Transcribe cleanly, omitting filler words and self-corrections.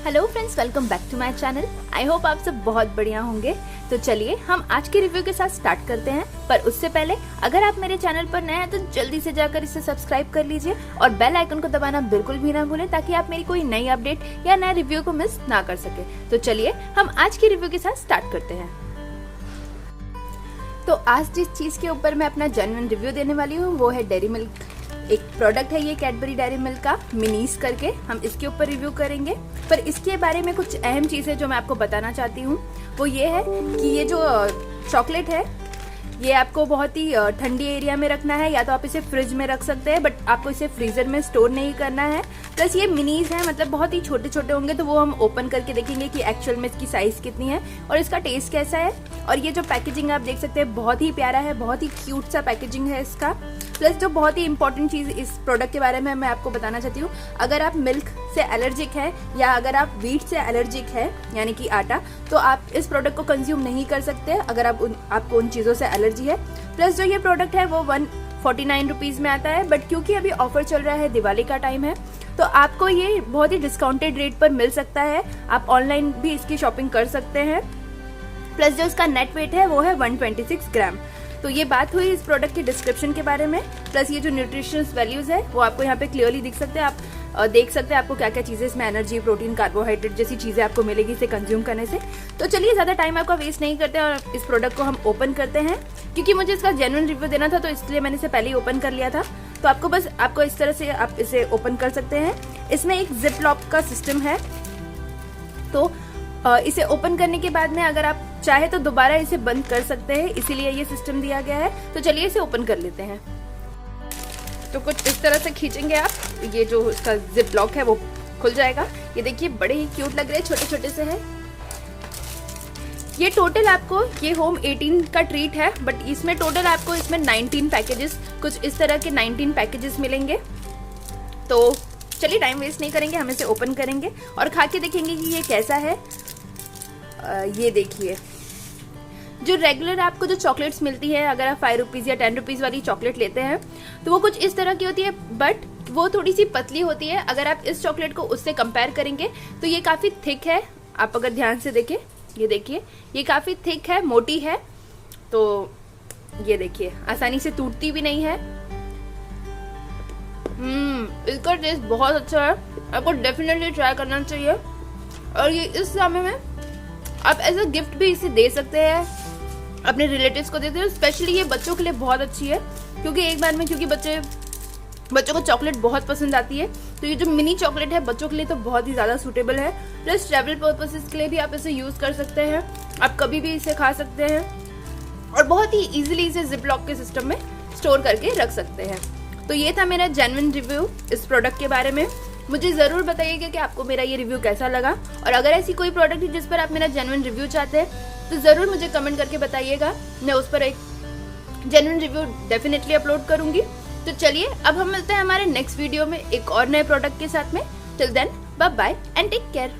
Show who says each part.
Speaker 1: Hello friends, welcome back to my channel. I hope आप सब बहुत बढ़िया होंगे। तो चलिए हम आज के रिव्यू के साथ स्टार्ट करते हैं। पर उससे पहले अगर आप मेरे चैनल पर नए हैं तो जल्दी से जाकर इसे सब्सक्राइब कर लीजिए और बेल आइकन को दबाना बिल्कुल भी ना भूलें ताकि आप मेरी कोई नई अपडेट या नए रिव्यू को मिस ना कर सके। तो चलिए हम आज के रिव्यू के साथ स्टार्ट करते हैं। तो आज जिस चीज के ऊपर मैं अपना जेन्युइन रिव्यू देने वाली हूँ वो है डेयरी मिल्क। एक प्रोडक्ट है ये कैडबरी डेयरी मिल्क का मिनीज करके, हम इसके ऊपर रिव्यू करेंगे। पर इसके बारे में कुछ अहम चीजें जो मैं आपको बताना चाहती हूँ वो ये है कि ये जो चॉकलेट है ये आपको बहुत ही ठंडी एरिया में रखना है, या तो आप इसे फ्रिज में रख सकते हैं, बट आपको इसे फ्रीजर में स्टोर नहीं करना है। प्लस ये मिनीज है, मतलब बहुत ही छोटे छोटे होंगे, तो वो हम ओपन करके देखेंगे कि एक्चुअल में इसकी साइज कितनी है और इसका टेस्ट कैसा है। और ये जो पैकेजिंग आप देख सकते हैं बहुत ही प्यारा है, बहुत ही क्यूट सा पैकेजिंग है इसका। प्लस जो बहुत ही इंपॉर्टेंट चीज इस प्रोडक्ट के बारे में मैं आपको बताना चाहती हूँ, अगर आप मिल्क से एलर्जिक है या अगर आप व्हीट से एलर्जिक है यानी कि आटा, तो आप इस प्रोडक्ट को कंज्यूम नहीं कर सकते अगर आपको उन चीजों से एलर्जी है। प्लस जो ये प्रोडक्ट है वो 149 रुपीज में आता है, बट क्योंकि अभी ऑफर चल रहा है, दिवाली का टाइम है, तो आपको ये बहुत ही डिस्काउंटेड रेट पर मिल सकता है। आप ऑनलाइन भी इसकी शॉपिंग कर सकते हैं। प्लस जो इसका नेट वेट है वो है 126 ग्राम। तो ये बात हुई इस प्रोडक्ट के डिस्क्रिप्शन के बारे में। प्लस ये जो न्यूट्रिशंस वैल्यूज है वो आपको यहाँ पे क्लियरली दिख सकते हैं। आप देख सकते हैं आपको क्या क्या चीजें इसमें एनर्जी, प्रोटीन, कार्बोहाइड्रेट जैसी चीजें आपको मिलेगी इसे कंज्यूम करने से। तो चलिए ज्यादा टाइम आपका वेस्ट नहीं करते और इस प्रोडक्ट को हम ओपन करते हैं। क्योंकि मुझे इसका जेन्युइन रिव्यू देना था तो इसलिए मैंने इसे पहले ही ओपन कर लिया था। तो आपको इस तरह से आप इसे ओपन कर सकते हैं। इसमें एक जिप लॉक का सिस्टम है, तो इसे ओपन करने के बाद में अगर आप चाहे तो दोबारा इसे बंद कर सकते हैं, इसीलिए ये सिस्टम दिया गया है। तो चलिए इसे ओपन कर लेते हैं। तो कुछ इस तरह से खींचेंगे आप, ये जो इसका जिप लॉक है वो खुल जाएगा। ये देखिए बड़े ही क्यूट लग रहे हैं, छोटे छोटे से हैं। ये टोटल आपको ये होम 18 का ट्रीट है, बट इसमें टोटल आपको इसमें 19 पैकेजेस, कुछ इस तरह के 19 पैकेजेस मिलेंगे। तो चलिए टाइम वेस्ट नहीं करेंगे, हम इसे ओपन करेंगे और खा के देखेंगे कि ये कैसा है। ये देखिए, जो रेगुलर आपको जो चॉकलेट्स मिलती है, अगर आप 5 रुपीज या 10 रुपीज वाली चॉकलेट लेते हैं तो वो कुछ इस तरह की होती है, बट वो थोड़ी सी पतली होती है। अगर आप इस चॉकलेट को उससे कंपेयर करेंगे तो ये काफी थिक है। आप अगर ध्यान से देखें, ये देखिए ये काफी थिक है, मोटी है। तो ये देखिए आसानी से टूटती भी नहीं है। इसका टेस्ट बहुत अच्छा है, आपको डेफिनेटली ट्राई करना चाहिए। और ये इस समय में आप एज अ गिफ्ट भी इसे दे सकते हैं, अपने रिलेटिव्स को देते हैं। स्पेशली ये बच्चों के लिए बहुत अच्छी है, क्योंकि एक बार में क्योंकि बच्चों को चॉकलेट बहुत पसंद आती है, तो ये जो मिनी चॉकलेट है बच्चों के लिए तो बहुत ही ज्यादा सूटेबल है। प्लस ट्रैवल पर्पसेस के लिए भी आप इसे यूज कर सकते हैं, आप कभी भी इसे खा सकते हैं और बहुत ही इजीली इसे जिप लॉक के सिस्टम में स्टोर करके रख सकते हैं। तो ये था मेरा जेन्युइन रिव्यू इस प्रोडक्ट के बारे में। मुझे जरूर बताइएगा कि आपको मेरा ये रिव्यू कैसा लगा, और अगर ऐसी कोई प्रोडक्ट है जिस पर आप मेरा जेन्युइन रिव्यू चाहते हैं तो जरूर मुझे कमेंट करके बताइएगा। मैं उस पर एक जेन्युइन रिव्यू डेफिनेटली अपलोड करूंगी। तो चलिए अब हम मिलते हैं हमारे नेक्स्ट वीडियो में एक और नए प्रोडक्ट के साथ में। Till then bye bye and take care.